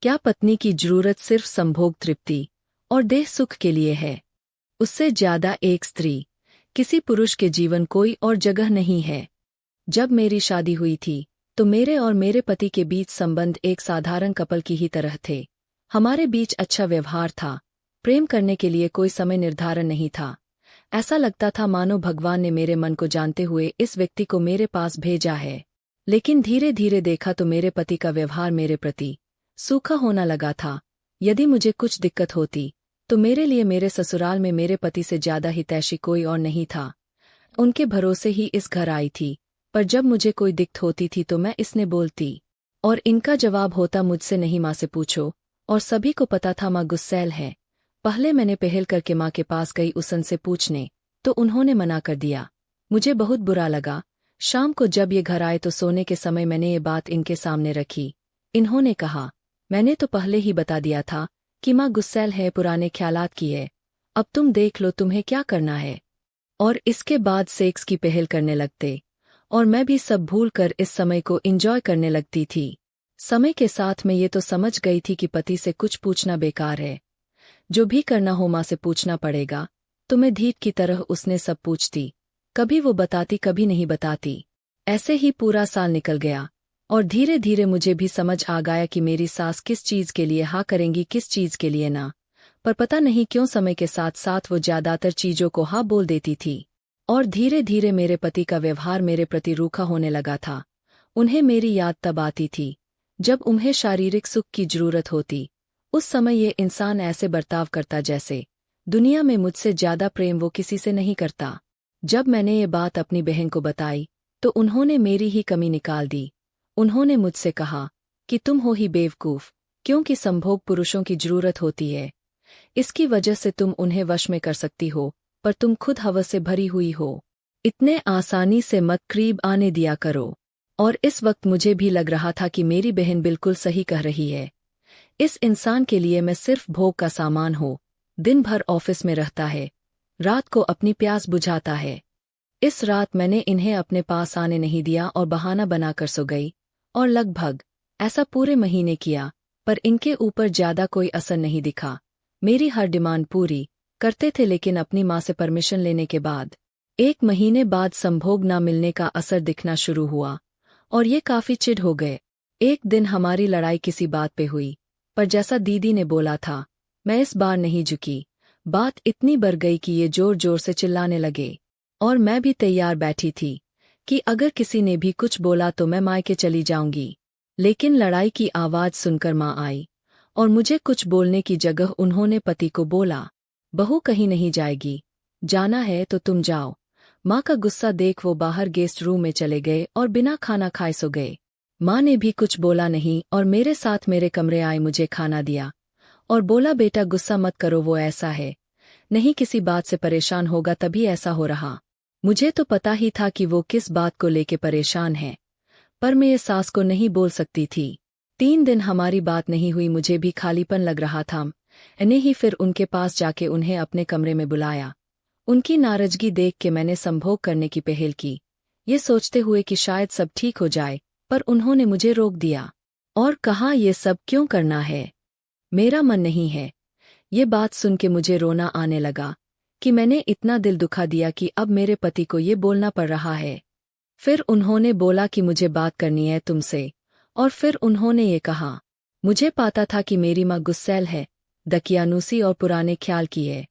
क्या पत्नी की जरूरत सिर्फ संभोग तृप्ति और देह सुख के लिए है? उससे ज्यादा एक स्त्री किसी पुरुष के जीवन कोई और जगह नहीं है। जब मेरी शादी हुई थी तो मेरे और मेरे पति के बीच संबंध एक साधारण कपल की ही तरह थे। हमारे बीच अच्छा व्यवहार था। प्रेम करने के लिए कोई समय निर्धारण नहीं था। ऐसा लगता था मानो भगवान ने मेरे मन को जानते हुए इस व्यक्ति को मेरे पास भेजा है। लेकिन धीरे धीरे देखा तो मेरे पति का व्यवहार मेरे प्रति सूखा होना लगा था। यदि मुझे कुछ दिक्कत होती तो मेरे लिए मेरे ससुराल में मेरे पति से ज्यादा हितैषी कोई और नहीं था। उनके भरोसे ही इस घर आई थी, पर जब मुझे कोई दिक्कत होती थी तो मैं इसने बोलती और इनका जवाब होता मुझसे नहीं, माँ से पूछो। और सभी को पता था माँ गुस्सैल है। पहले मैंने पहल करके माँ के पास गई उसन से पूछने, तो उन्होंने मना कर दिया। मुझे बहुत बुरा लगा। शाम को जब ये घर आए तो सोने के समय मैंने ये बात इनके सामने रखी। इन्होंने कहा, मैंने तो पहले ही बता दिया था कि माँ गुस्सैल है, पुराने ख्यालात की है। अब तुम देख लो तुम्हें क्या करना है। और इसके बाद सेक्स की पहल करने लगते और मैं भी सब भूल कर इस समय को एंजॉय करने लगती थी। समय के साथ मैं ये तो समझ गई थी कि पति से कुछ पूछना बेकार है। जो भी करना हो माँ से पूछना पड़ेगा। तो मैं धीट की तरह उसने सब पूछती। कभी वो बताती कभी नहीं बताती। ऐसे ही पूरा साल निकल गया और धीरे धीरे मुझे भी समझ आ गया कि मेरी सास किस चीज के लिए हाँ करेंगी, किस चीज के लिए ना। पर पता नहीं क्यों समय के साथ साथ वो ज्यादातर चीजों को हाँ बोल देती थी। और धीरे धीरे मेरे पति का व्यवहार मेरे प्रति रूखा होने लगा था। उन्हें मेरी याद तब आती थी जब उन्हें शारीरिक सुख की जरूरत होती। उस समय ये इंसान ऐसे बर्ताव करता जैसे दुनिया में मुझसे ज्यादा प्रेम वो किसी से नहीं करता। जब मैंने ये बात अपनी बहन को बताई तो उन्होंने मेरी ही कमी निकाल दी। उन्होंने मुझसे कहा कि तुम हो ही बेवकूफ, क्योंकि संभोग पुरुषों की जरूरत होती है। इसकी वजह से तुम उन्हें वश में कर सकती हो, पर तुम खुद हवस से भरी हुई हो। इतने आसानी से मत करीब आने दिया करो। और इस वक्त मुझे भी लग रहा था कि मेरी बहन बिल्कुल सही कह रही है। इस इंसान के लिए मैं सिर्फ भोग का सामान हो। दिन भर ऑफिस में रहता है, रात को अपनी प्यास बुझाता है। इस रात मैंने इन्हें अपने पास आने नहीं दिया और बहाना बनाकर सो गई। और लगभग ऐसा पूरे महीने किया, पर इनके ऊपर ज्यादा कोई असर नहीं दिखा। मेरी हर डिमांड पूरी करते थे, लेकिन अपनी माँ से परमिशन लेने के बाद 1 महीने बाद संभोग न मिलने का असर दिखना शुरू हुआ और ये काफी चिढ़ हो गए। एक दिन हमारी लड़ाई किसी बात पे हुई, पर जैसा दीदी ने बोला था मैं इस बार नहीं झुकी। बात इतनी बढ़ गई कि ये जोर जोर से चिल्लाने लगे और मैं भी तैयार बैठी थी कि अगर किसी ने भी कुछ बोला तो मैं मायके चली जाऊंगी। लेकिन लड़ाई की आवाज सुनकर माँ आई और मुझे कुछ बोलने की जगह उन्होंने पति को बोला, बहू कहीं नहीं जाएगी, जाना है तो तुम जाओ। माँ का गुस्सा देख वो बाहर गेस्ट रूम में चले गए और बिना खाना खाए सो गए। माँ ने भी कुछ बोला नहीं और मेरे साथ मेरे कमरे आए, मुझे खाना दिया और बोला, बेटा गुस्सा मत करो, वो ऐसा है, नहीं किसी बात से परेशान होगा तभी ऐसा हो रहा। मुझे तो पता ही था कि वो किस बात को लेके परेशान है, पर मैं ये सास को नहीं बोल सकती थी। 3 दिन हमारी बात नहीं हुई, मुझे भी खालीपन लग रहा था। इन्हें ही फिर उनके पास जाके उन्हें अपने कमरे में बुलाया। उनकी नाराजगी देख के मैंने संभोग करने की पहल की, ये सोचते हुए कि शायद सब ठीक हो जाए, पर उन्होंने मुझे रोक दिया और कहा, ये सब क्यों करना है, मेरा मन नहीं है। ये बात सुन के मुझे रोना आने लगा कि मैंने इतना दिल दुखा दिया कि अब मेरे पति को ये बोलना पड़ रहा है। फिर उन्होंने बोला कि मुझे बात करनी है तुमसे। और फिर उन्होंने ये कहा, मुझे पता था कि मेरी माँ गुस्सैल है, दकियानूसी और पुराने ख्याल की है,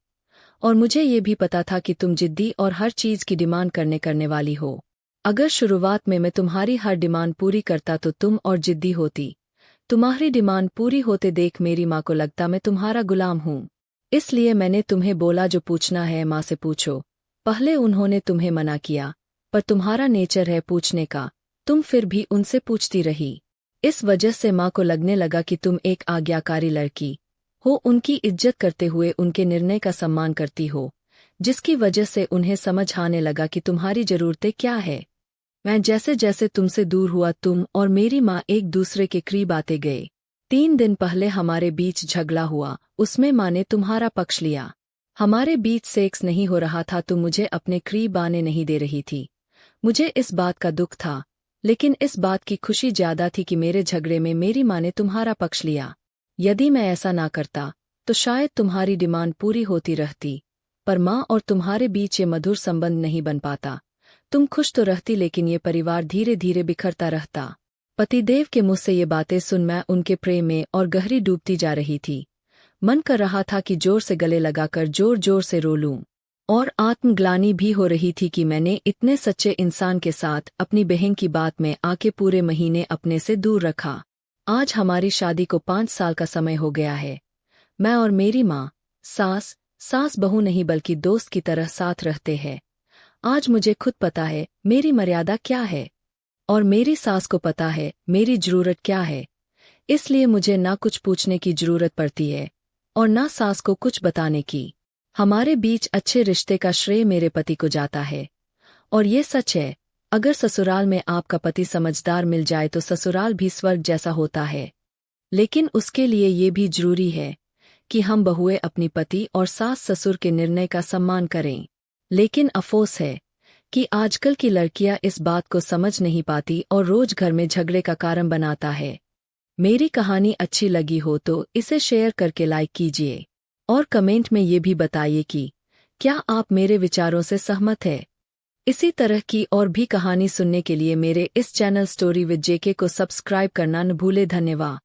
और मुझे ये भी पता था कि तुम जिद्दी और हर चीज की डिमांड करने वाली हो। अगर शुरुआत में मैं तुम्हारी हर डिमांड पूरी करता तो तुम और जिद्दी होती। तुम्हारी डिमांड पूरी होते देख मेरी माँ को लगता मैं तुम्हारा गुलाम हूँ। इसलिए मैंने तुम्हें बोला जो पूछना है माँ से पूछो। पहले उन्होंने तुम्हें मना किया, पर तुम्हारा नेचर है पूछने का, तुम फिर भी उनसे पूछती रही। इस वजह से माँ को लगने लगा कि तुम एक आज्ञाकारी लड़की हो, उनकी इज्जत करते हुए उनके निर्णय का सम्मान करती हो, जिसकी वजह से उन्हें समझ आने लगा कि तुम्हारी जरूरतें क्या है। मैं जैसे जैसे तुमसे दूर हुआ तुम और मेरी माँ एक दूसरे के करीब आते गए। 3 दिन पहले हमारे बीच झगड़ा हुआ, उसमें माँ ने तुम्हारा पक्ष लिया। हमारे बीच सेक्स नहीं हो रहा था, तुम मुझे अपने करीब आने नहीं दे रही थी। मुझे इस बात का दुख था, लेकिन इस बात की खुशी ज्यादा थी कि मेरे झगड़े में मेरी माँ ने तुम्हारा पक्ष लिया। यदि मैं ऐसा ना करता तो शायद तुम्हारी डिमांड पूरी होती रहती, पर माँ और तुम्हारे बीच ये मधुर संबंध नहीं बन पाता। तुम खुश तो रहती लेकिन ये परिवार धीरे धीरे बिखरता रहता। पतिदेव के मुँह से ये बातें सुन मैं उनके प्रेम में और गहरी डूबती जा रही थी। मन कर रहा था कि जोर से गले लगाकर जोर जोर से रो लूं, और आत्मग्लानि भी हो रही थी कि मैंने इतने सच्चे इंसान के साथ अपनी बहन की बात में आके पूरे महीने अपने से दूर रखा। आज हमारी शादी को 5 साल का समय हो गया है। मैं और मेरी माँ, सास बहू नहीं बल्कि दोस्त की तरह साथ रहते हैं। आज मुझे खुद पता है मेरी मर्यादा क्या है, और मेरी सास को पता है मेरी जरूरत क्या है। इसलिए मुझे ना कुछ पूछने की जरूरत पड़ती है और ना सास को कुछ बताने की। हमारे बीच अच्छे रिश्ते का श्रेय मेरे पति को जाता है, और ये सच है, अगर ससुराल में आपका पति समझदार मिल जाए तो ससुराल भी स्वर्ग जैसा होता है। लेकिन उसके लिए ये भी जरूरी है कि हम बहुएं अपनी पति और सास ससुर के निर्णय का सम्मान करें। लेकिन अफसोस है कि आजकल की लड़कियां इस बात को समझ नहीं पाती और रोज घर में झगड़े का कारण बनाता है। मेरी कहानी अच्छी लगी हो तो इसे शेयर करके लाइक कीजिए, और कमेंट में ये भी बताइए कि क्या आप मेरे विचारों से सहमत हैं। इसी तरह की और भी कहानी सुनने के लिए मेरे इस चैनल स्टोरी विद जेके को सब्सक्राइब करना न भूले। धन्यवाद।